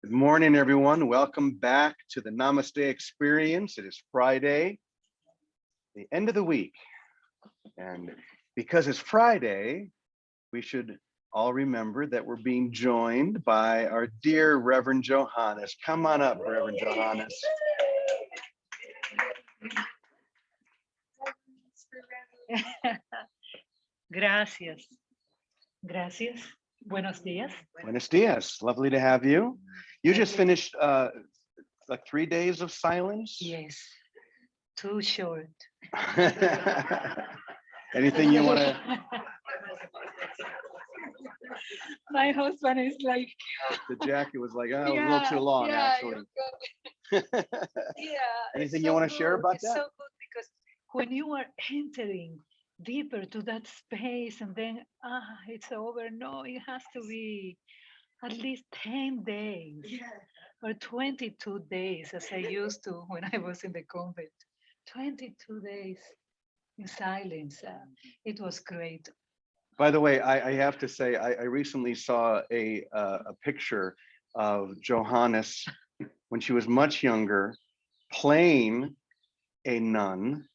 Good morning, everyone. Welcome back to the Namaste experience. It is Friday, the end of the week. And because it's Friday, we should all remember that we're being joined by our dear Reverend Johannes. Come on up, Reverend Johannes. Gracias. Gracias. Buenos días. Buenos dias. Lovely to have you. You just finished like 3 days of silence? Yes. Too short. Anything you want to? My husband is like, The jacket was like, oh, it was a little too long, actually. Anything you want to share about it's that? so good because when you are entering deeper to that space and then it's over. No, it has to be at least 10 days or 22 days as I used to when I was in the convent. 22 days in silence. It was great. By the way, I have to say, I recently saw a picture of Johannes when she was much younger, playing a nun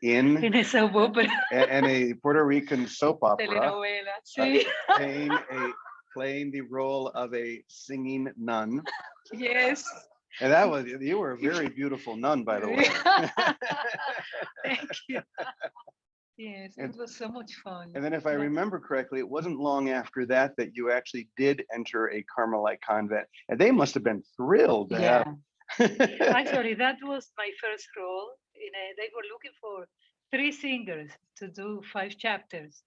in a soap opera. and a Puerto Rican soap opera, Telenovela, sí. playing the role of a singing nun. Yes. And that was, you were a very beautiful nun, by the way. Thank you. Yes, it was so much fun. And then if I remember correctly, it wasn't long after that that you actually did enter a Carmelite convent, and they must have been thrilled to have. Actually, that was my first role. They were looking for 3 singers to do 5 chapters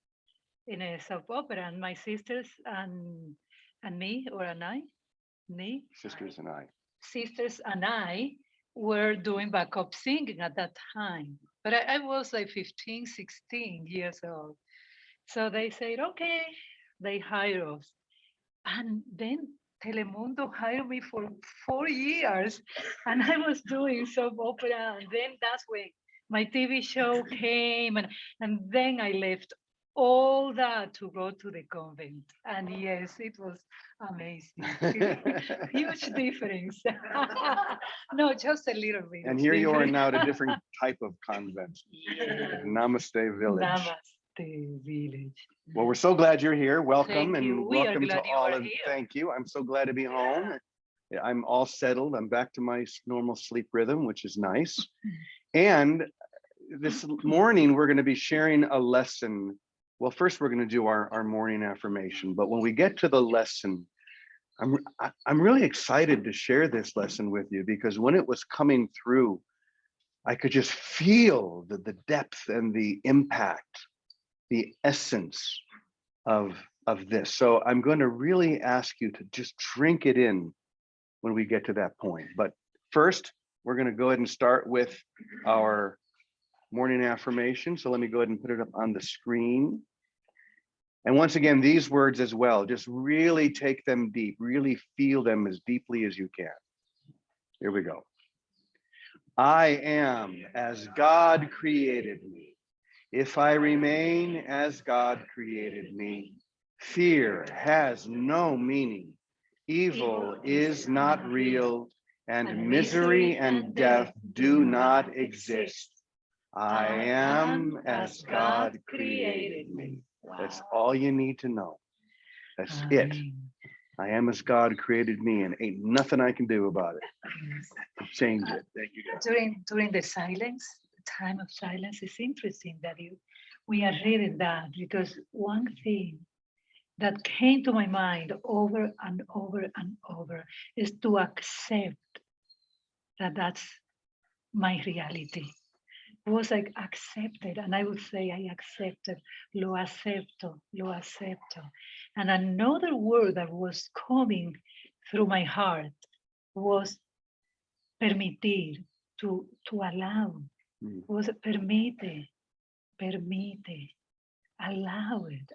in a soap opera, and my sisters and me, or and I, me, Sisters and I were doing backup singing at that time. But I was like 15, 16 years old. So they said, okay, they hired us. And then Telemundo hired me for 4 years. And I was doing soap opera. And then that's when my TV show came. And then I left all that to go to the convent. And yes, it was amazing. Huge difference. No, just a little bit. And here you are now at a different type of convent. Namaste Village. Namaste Village. Well, we're so glad you're here. Welcome. And We are welcome to glad you all are of here. Thank you. I'm so glad to be home. I'm all settled. I'm back to my normal sleep rhythm, which is nice. And this morning, we're going to be sharing a lesson. Well, first, we're going to do our morning affirmation. But when we get to the lesson, I'm really excited to share this lesson with you, because when it was coming through, I could just feel the depth and the impact, the essence of this. So I'm going to really ask you to just drink it in when we get to that point. But first, we're going to go ahead and start with our morning affirmation. So let me go ahead and put it up on the screen. And once again, these words as well, just really take them deep, really feel them as deeply as you can. Here we go. I am as God created me. If I remain as God created me, fear has no meaning. Evil is not real, and misery and death do not exist. I am as God created me. That's all you need to know. That's it. I am as God created me, and ain't nothing I can do about it. Change it. Thank you, guys. During the silence, the time of silence, it's interesting that we are reading that, because one thing that came to my mind over and over and over is to accept that that's my reality. It was like accepted, and I would say I accepted, lo acepto, lo acepto. And another word that was coming through my heart was permitir, to allow. It was permite, allow it.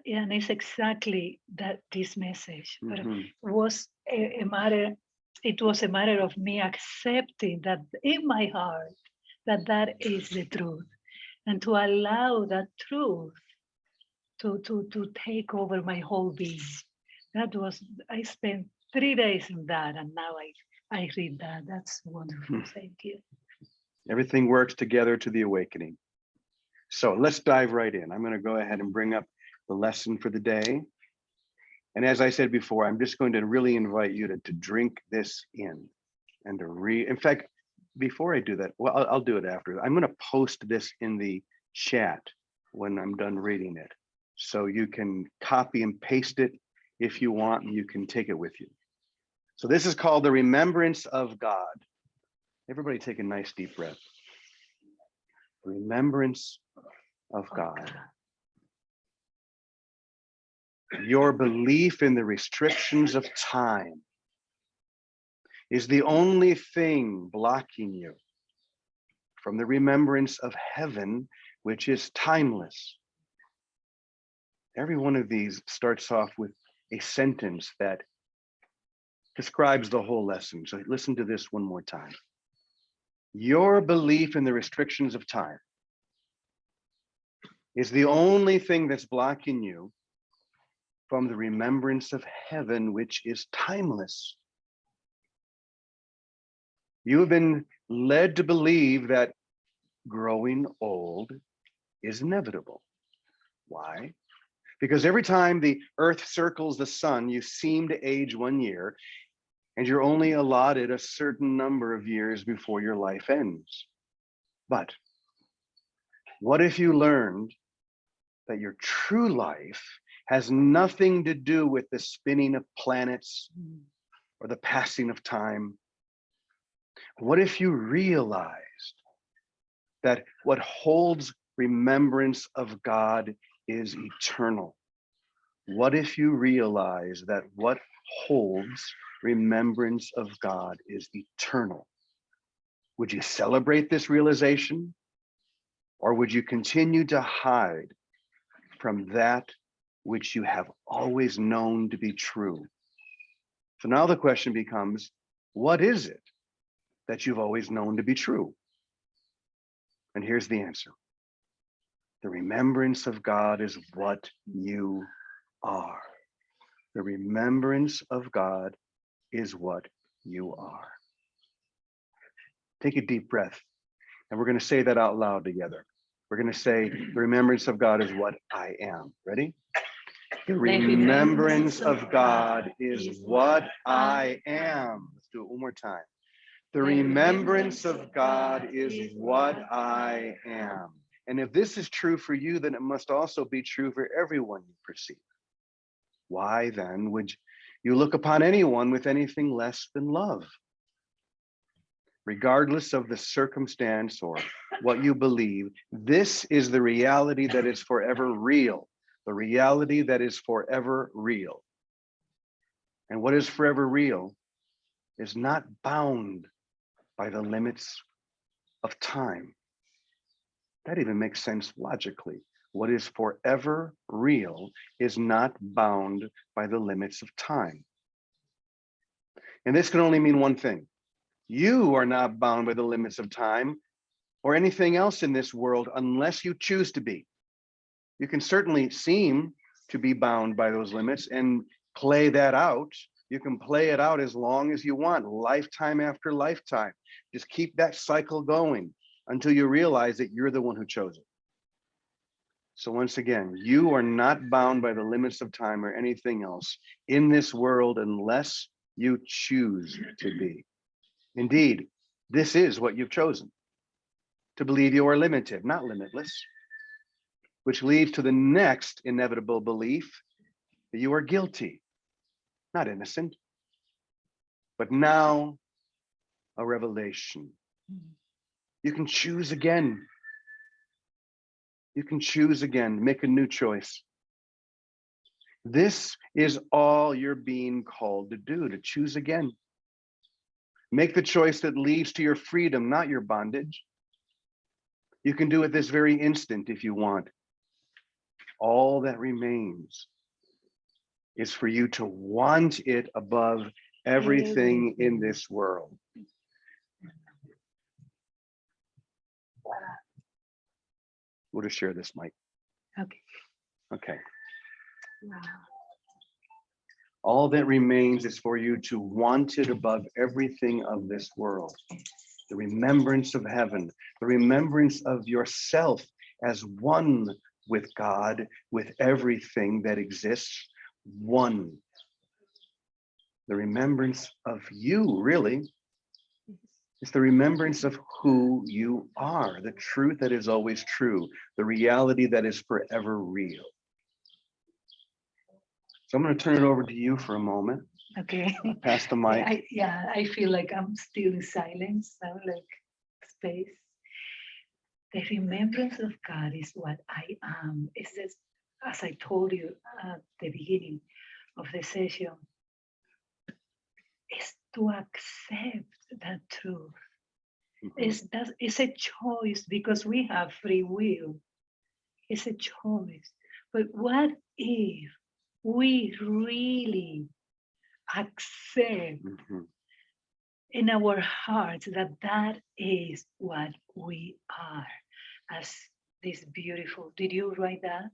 And it's exactly that this message. But it was a matter. It was a matter of me accepting that in my heart that is the truth, and to allow that truth to take over my whole being, That was, I spent 3 days in that, and now I read that. That's wonderful. Thank you. Everything works together to the awakening. So let's dive right in. I'm going to go ahead and bring up the lesson for the day. And as I said before, I'm just going to really invite you to drink this in and to in fact, before I do that, well, I'll do it after. I'm going to post this in the chat when I'm done reading it. So you can copy and paste it if you want, and you can take it with you. So this is called the Remembrance of God. Everybody take a nice deep breath. Remembrance of God. Your belief in the restrictions of time is the only thing blocking you from the remembrance of heaven, which is timeless. Every one of these starts off with a sentence that describes the whole lesson. So listen to this one more time. Your belief in the restrictions of time is the only thing that's blocking you from the remembrance of heaven, which is timeless. You have been led to believe that growing old is inevitable. Why? Because every time the earth circles the sun, you seem to age 1 year, and you're only allotted a certain number of years before your life ends. But what if you learned that your true life has nothing to do with the spinning of planets or the passing of time? What if you realized that what holds remembrance of God is eternal? What if you realize that what holds remembrance of God is eternal? Would you celebrate this realization, or would you continue to hide from that which you have always known to be true? So now the question becomes, what is it that you've always known to be true? And here's the answer. The remembrance of God is what you are. The remembrance of God is what you are. Take a deep breath, and we're going to say that out loud together. We're going to say, the remembrance of God is what I am. Ready? The remembrance of God is what I am. Let's do it one more time. The remembrance of God is what I am. And if this is true for you, then it must also be true for everyone you perceive. Why then would you look upon anyone with anything less than love? Regardless of the circumstance or what you believe, this is the reality that is forever real. The reality that is forever real. And what is forever real is not bound by the limits of time. That even makes sense logically. What is forever real is not bound by the limits of time. And this can only mean one thing. You are not bound by the limits of time or anything else in this world unless you choose to be. You can certainly seem to be bound by those limits and play that out. You can play it out as long as you want, lifetime after lifetime. Just keep that cycle going until you realize that you're the one who chose it. So once again, you are not bound by the limits of time or anything else in this world unless you choose to be. Indeed, this is what you've chosen, to believe you are limited, not limitless, which leads to the next inevitable belief that you are guilty, not innocent, but now a revelation. You can choose again. You can choose again, make a new choice. This is all you're being called to do, to choose again. Make the choice that leads to your freedom, not your bondage. You can do it this very instant if you want. All that remains is for you to want it above everything in this world. We'll just share this, Mike. Okay. Okay. Wow. All that remains is for you to want it above everything of this world. The remembrance of heaven, the remembrance of yourself as one with God, with everything that exists, one. The remembrance of you, really. It's the remembrance of who you are, the truth that is always true, the reality that is forever real. So I'm going to turn it over to you for a moment. Okay. Pass the mic. I feel like I'm still in silence now, like space. The remembrance of God is what I am. It's just, as I told you at the beginning of the session, is to accept that truth. It's a choice because we have free will. It's a choice. But what if we really accept in our hearts that that is what we are as this beautiful? Did you write that?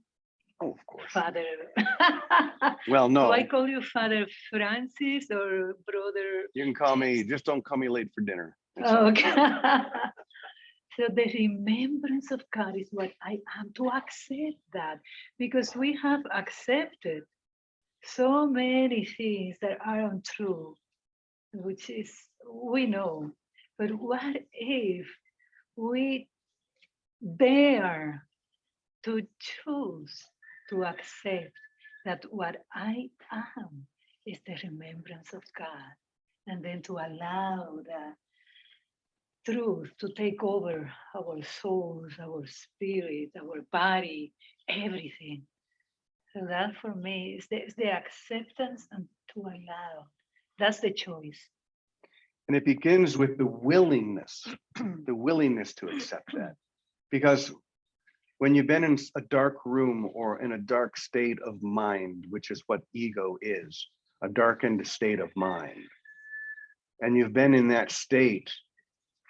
Oh, of course. Father. Well, no. Do I call you Father Francis or Brother? You can call me, just don't call me late for dinner. Okay. So the remembrance of God is what I am, to accept that, because we have accepted so many things that are untrue, which is, we know. But what if we dare to choose to accept that what I am is the remembrance of God, and then to allow the truth to take over our souls, our spirit, our body, everything. So that for me is the acceptance and to allow. That's the choice. And it begins with the willingness to accept that. Because when you've been in a dark room or in a dark state of mind, which is what ego is, a darkened state of mind, and you've been in that state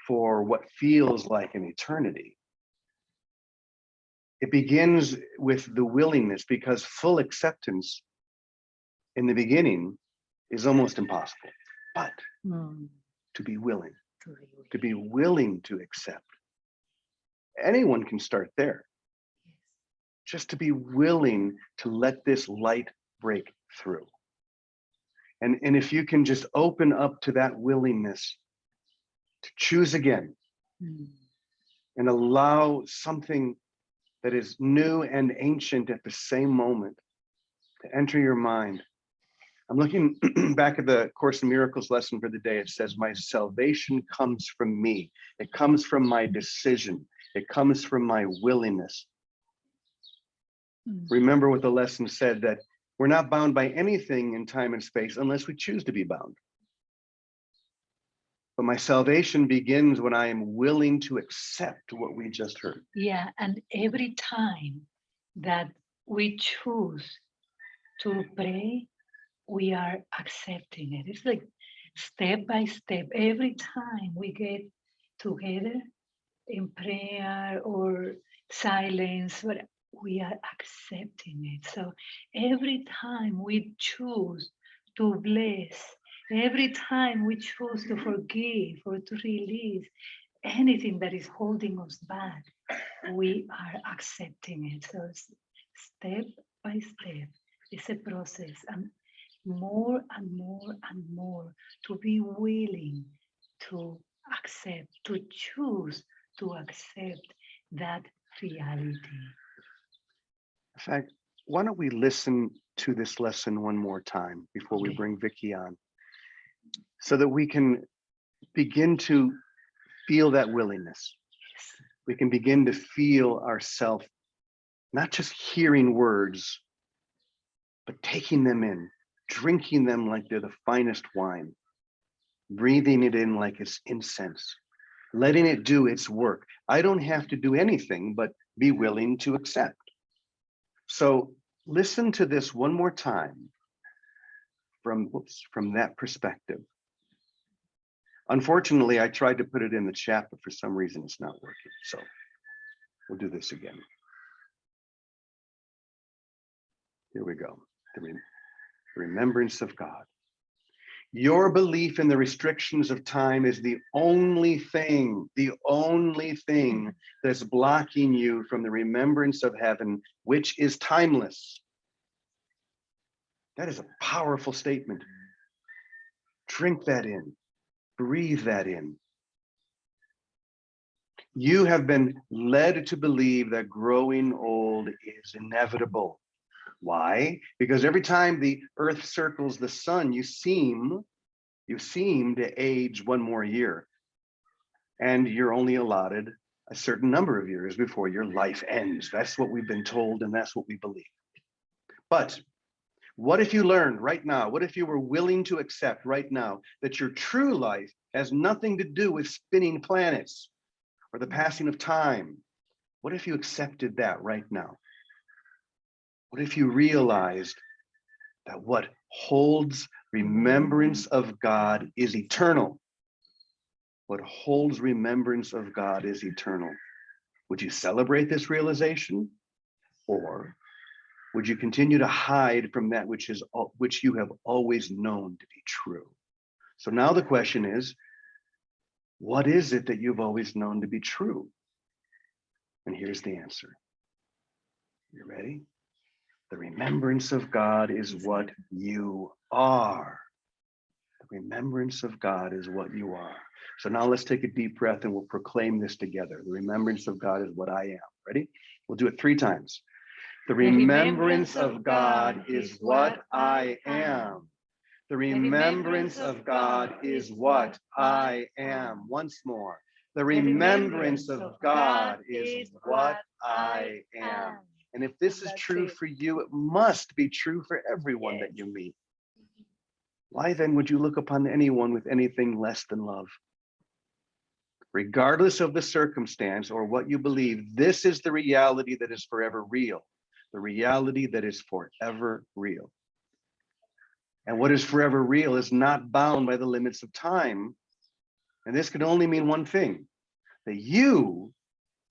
for what feels like an eternity, it begins with the willingness, because full acceptance in the beginning is almost impossible. But to be willing to accept. Anyone can start there. Just to be willing to let this light break through. And if you can just open up to that willingness to choose again and allow something that is new and ancient at the same moment to enter your mind. I'm looking back at the Course in Miracles lesson for the day. It says, my salvation comes from me. It comes from my decision. It comes from my willingness. Remember what the lesson said, that we're not bound by anything in time and space unless we choose to be bound. But my salvation begins when I am willing to accept what we just heard. Yeah, and every time that we choose to pray, we are accepting it. It's like step by step. Every time we get together in prayer or silence, but we are accepting it. So every time we choose to bless, every time we choose to forgive or to release anything that is holding us back, we are accepting it. So step by step, it's a process, and more and more and more to be willing to accept, to choose to accept that reality. In fact, why don't we listen to this lesson one more time before we bring Vicky on, so that we can begin to feel that willingness. We can begin to feel ourselves, not just hearing words, but taking them in, drinking them like they're the finest wine, breathing it in like it's incense, letting it do its work. I don't have to do anything but be willing to accept. So listen to this one more time from that perspective. Unfortunately, I tried to put it in the chat, but for some reason it's not working. So we'll do this again. Here we go. The remembrance of God. Your belief in the restrictions of time is the only thing that's blocking you from the remembrance of heaven, which is timeless. That is a powerful statement. Drink that in, breathe that in. You have been led to believe that growing old is inevitable. Why? Because every time the earth circles the sun, you seem to age one more year. And you're only allotted a certain number of years before your life ends. That's what we've been told, and that's what we believe. But what if you learned right now, what if you were willing to accept right now that your true life has nothing to do with spinning planets or the passing of time? What if you accepted that right now? What if you realized that what holds remembrance of God is eternal? What holds remembrance of God is eternal. Would you celebrate this realization? Or would you continue to hide from that which you have always known to be true? So now the question is, what is it that you've always known to be true? And here's the answer. You ready? The remembrance of God is what you are. The remembrance of God is what you are. So now let's take a deep breath and we'll proclaim this together. The remembrance of God is what I am. Ready? We'll do it 3 times. The remembrance of God is what I am. The remembrance of God is what I am. Once more. The remembrance of God is what I am. And if this is true for you, it must be true for everyone that you meet. Why then would you look upon anyone with anything less than love? Regardless of the circumstance or what you believe, this is the reality that is forever real. The reality that is forever real. And what is forever real is not bound by the limits of time. And this can only mean one thing, that you,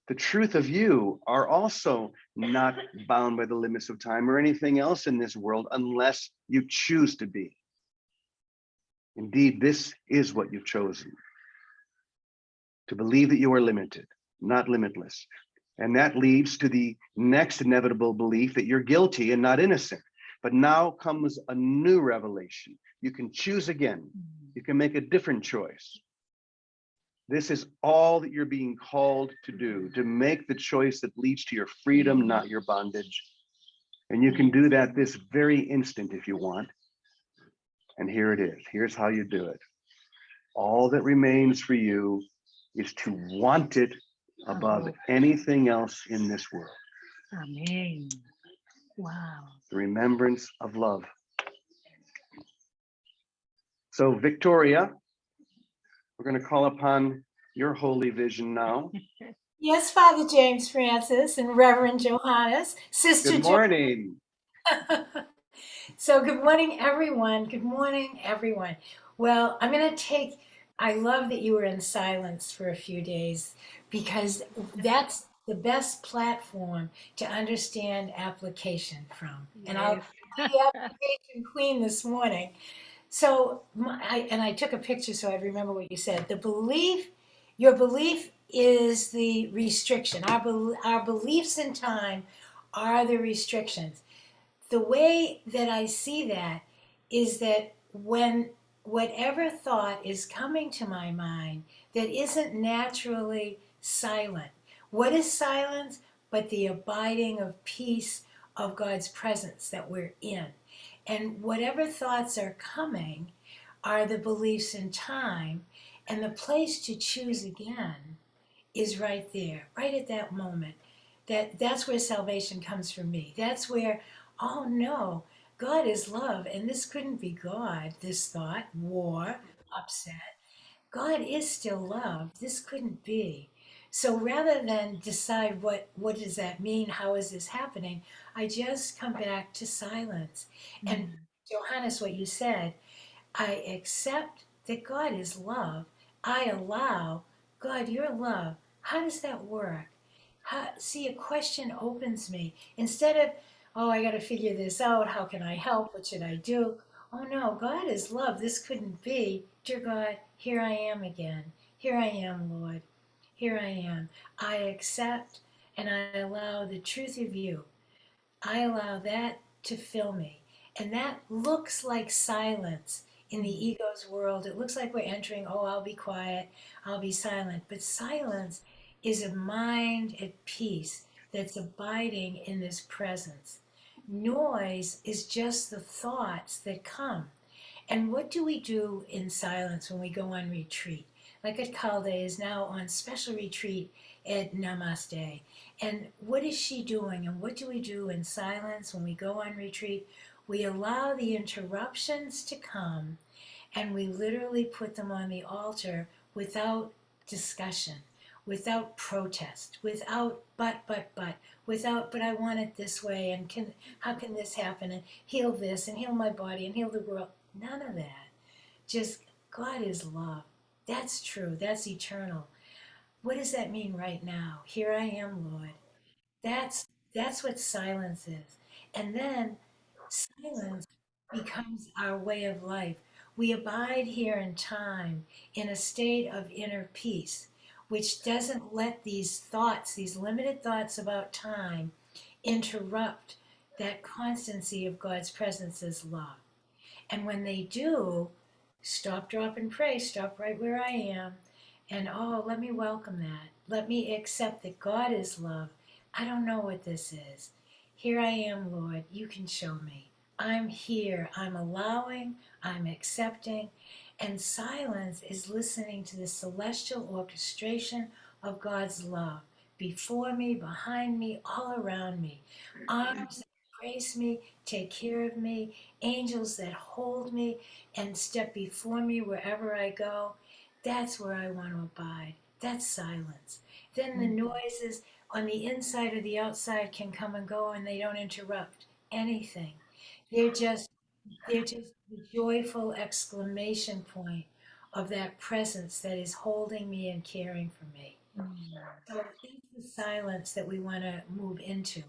the truth of you, are also not bound by the limits of time or anything else in this world unless you choose to be. Indeed, this is what you've chosen. To believe that you are limited, not limitless. And that leads to the next inevitable belief that you're guilty and not innocent. But now comes a new revelation. You can choose again. You can make a different choice. This is all that you're being called to do, to make the choice that leads to your freedom, not your bondage. And you can do that this very instant if you want. And here it is. Here's how you do it. All that remains for you is to want it above anything else in this world. Amen. Wow. The remembrance of love. So Victoria, we're going to call upon your holy vision now. Yes, Father James Francis and Reverend Johannes, Sister Good morning. So good morning, everyone. Good morning, everyone. Well, I love that you were in silence for a few days because that's the best platform to understand application from. And I'll be the application queen this morning. So, I took a picture so I'd remember what you said. Your belief is the restriction. Our beliefs in time are the restrictions. The way that I see that is that when whatever thought is coming to my mind that isn't naturally silent, what is silence but the abiding of peace of God's presence that we're in? And whatever thoughts are coming are the beliefs in time, and the place to choose again is right there, right at that moment. That's where salvation comes for me. That's where, oh no, God is love, and this couldn't be God, this thought, war, upset. God is still love. This couldn't be. So rather than decide what does that mean, how is this happening, I just come back to silence. And Johannes, what you said, I accept that God is love. I allow God, your love. How does that work? See, a question opens me. Instead of, oh, I got to figure this out. How can I help? What should I do? Oh no, God is love. This couldn't be. Dear God, here I am again. Here I am, Lord. Here I am. I accept and I allow the truth of you. I allow that to fill me. And that looks like silence in the ego's world. It looks like we're entering, oh, I'll be quiet, I'll be silent. But silence is a mind at peace that's abiding in this presence. Noise is just the thoughts that come. And what do we do in silence when we go on retreat? Like at Calde is now on special retreat at Namaste. And what is she doing? And what do we do in silence when we go on retreat? We allow the interruptions to come and we literally put them on the altar without discussion, without protest, without without, but I want it this way, and how can this happen, and heal this, and heal my body, and heal the world. None of that. Just God is love. That's true. That's eternal. What does that mean right now? Here I am, Lord. That's that's what silence is. And then silence becomes our way of life. We abide here in time in a state of inner peace, which doesn't let these thoughts, these limited thoughts about time, interrupt that constancy of God's presence as love. And when they do, stop, drop, and pray, stop right where I am. And oh, let me welcome that. Let me accept that God is love. I don't know what this is. Here I am, Lord. You can show me. I'm here. I'm allowing. I'm accepting. And silence is listening to the celestial orchestration of God's love before me, behind me, all around me. Arms that embrace me, take care of me, angels that hold me and step before me wherever I go. That's where I want to abide. That's silence. Then the noises on the inside or the outside can come and go and they don't interrupt anything. They're just they're just the joyful exclamation point of that presence that is holding me and caring for me. So it's the silence that we want to move into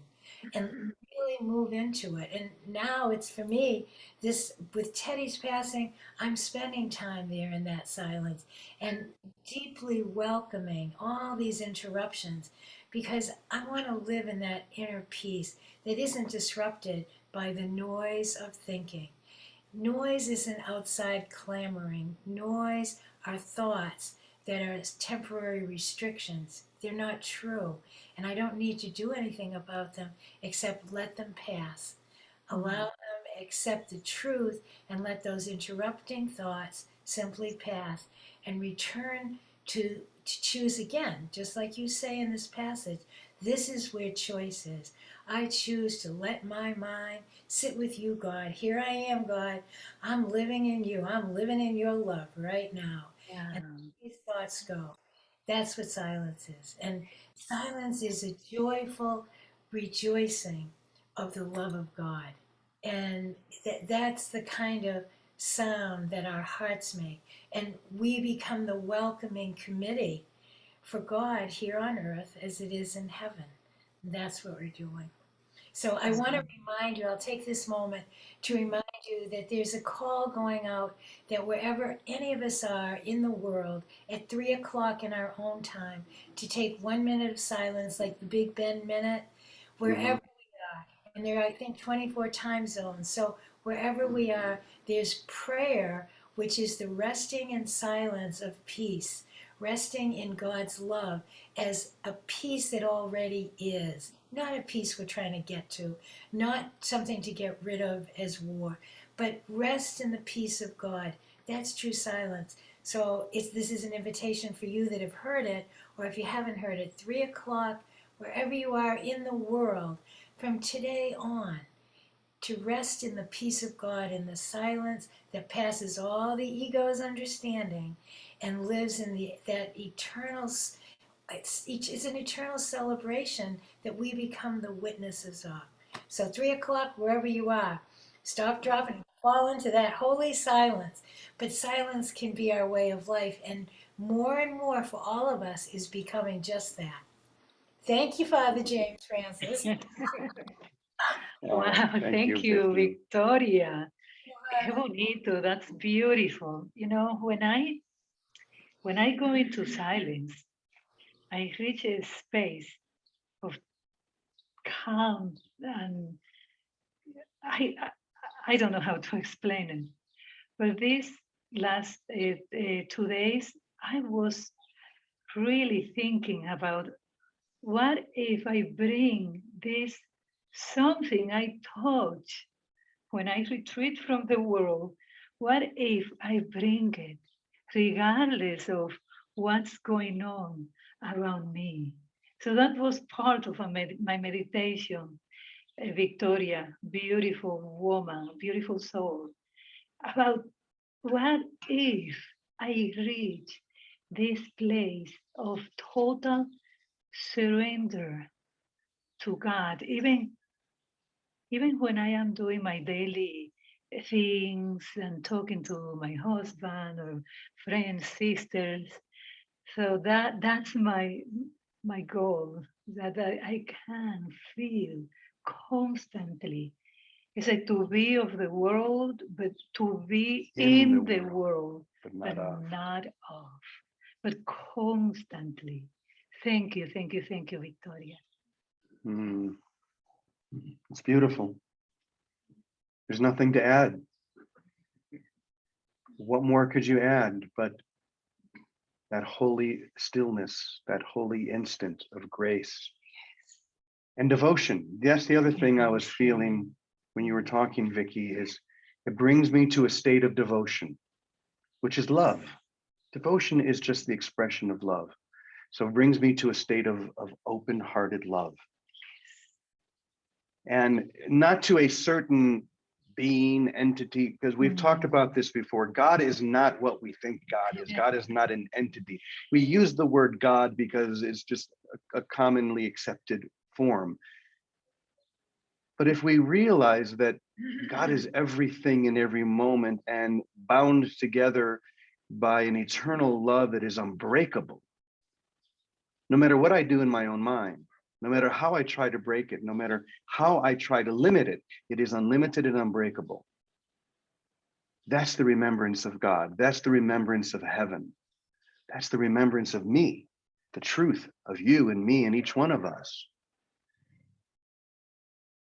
and really move into it. And now it's for me, this with Teddy's passing, I'm spending time there in that silence and deeply welcoming all these interruptions because I want to live in that inner peace that isn't disrupted by the noise of thinking. Noise isn't outside clamoring. Noise are thoughts that are temporary restrictions. They're not true. And I don't need to do anything about them except let them pass. Allow them, accept the truth, and let those interrupting thoughts simply pass and return to choose again. Just like you say in this passage, this is where choice is. I choose to let my mind sit with you, God. Here I am, God. I'm living in you. I'm living in your love right now. Yeah. And these thoughts go. That's what silence is. And silence is a joyful rejoicing of the love of God. And that's the kind of sound that our hearts make. And we become the welcoming committee for God here on earth as it is in heaven. That's what we're doing. So I want to remind you, I'll take this moment to remind you that there's a call going out that wherever any of us are in the world at 3 o'clock in our own time to take 1 minute of silence, like the Big Ben minute, wherever we are. And there are, I think, 24 time zones. So wherever we are, there's prayer, which is the resting in silence of peace, resting in God's love as a peace that already is. Not a peace we're trying to get to, not something to get rid of as war, but rest in the peace of God. That's true silence. So this is an invitation for you that have heard it, or if you haven't heard it, 3 o'clock, wherever you are in the world, from today on, to rest in the peace of God, in the silence that passes all the ego's understanding and lives in that eternal it's an eternal celebration that we become the witnesses of. So 3 o'clock, wherever you are, stop, drop, and fall into that holy silence. But silence can be our way of life, and more for all of us is becoming just that. Thank you, Father James Francis. Oh, Wow, thank you, Vicky. Victoria. Qué bonito, that's beautiful. You know, when I go into silence, I reach a space of calm, and I I, I don't know how to explain it. But this last 2 days, I was really thinking about what if I bring this something I touch when I retreat from the world? What if I bring it regardless of what's going on around me? So that was part of my meditation. Victoria, beautiful woman, beautiful soul, about what if I reach this place of total surrender to God, even when I am doing my daily things and talking to my husband or friends, sisters. So that's my goal, that I can feel constantly. It's like to be of the world, but to be in the world, but but not not of, but constantly. Thank you, thank you, thank you, Victoria. Mm, it's beautiful. There's nothing to add. What more could you add but that holy stillness, that holy instant of grace and devotion? That's the other thing I was feeling when you were talking, Vicky, is it brings me to a state of devotion, which is love. Devotion is just the expression of love. So it brings me to a state of open-hearted love. And not to a certain being, entity, because we've talked about this before. God is not what we think God is. God is not an entity. We use the word God because it's just a commonly accepted form. But if we realize that God is everything in every moment and bound together by an eternal love that is unbreakable, no matter what I do in my own mind, no matter how I try to break it, no matter how I try to limit it, it is unlimited and unbreakable. That's the remembrance of God. That's the remembrance of heaven. That's the remembrance of me, the truth of you and me and each one of us.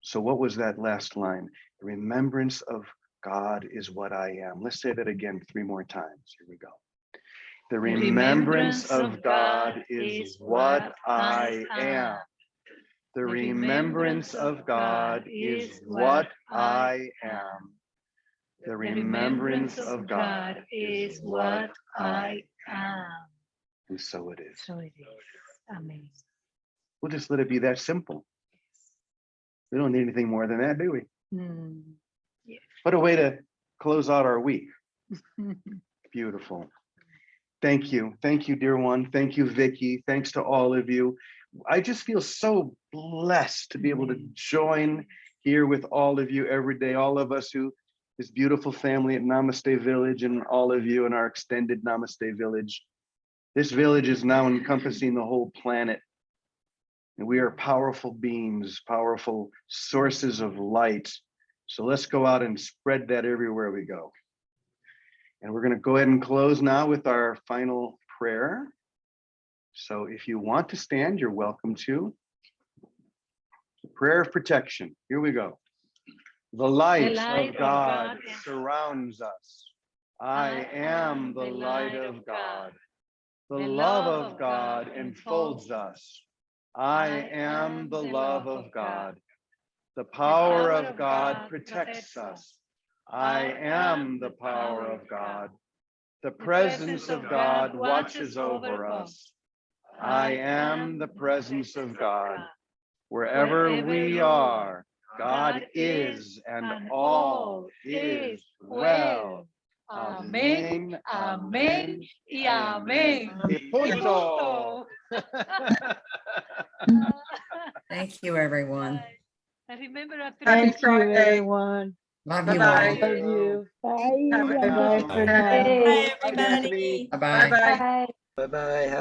So what was that last line? The remembrance of God is what I am. Let's say that again 3 more times. Here we go. The remembrance of God is what I am. The remembrance of God is what I am. The remembrance of God is what I am. And so it is. So it is. Amen. We'll just let it be that simple. We don't need anything more than that, do we? Yes. What a way to close out our week. Beautiful. Thank you. Thank you, dear one. Thank you, Vicky. Thanks to all of you. I just feel so blessed to be able to join here with all of you every day, all of us who, this beautiful family at Namaste Village, and all of you in our extended Namaste Village. This village is now encompassing the whole planet. And we are powerful beings, powerful sources of light. So let's go out and spread that everywhere we go. And we're going to go ahead and close now with our final prayer. So if you want to stand, you're welcome to. Prayer of protection. Here we go. The light of God surrounds us. I am the light of God. The love of God enfolds us. I am the love of God. The power of God protects us. I am the power of God. The presence of God watches over us. I am the presence of God. Wherever we are, God is, and all is well. Amen, amen, y amen. Y punto. Thank you, everyone. And remember, after Thank this you, everyone. Love you Bye-bye. all. Love you. Bye. Bye-bye for now. Bye, Bye, everybody. Bye-bye. Bye. Bye-bye.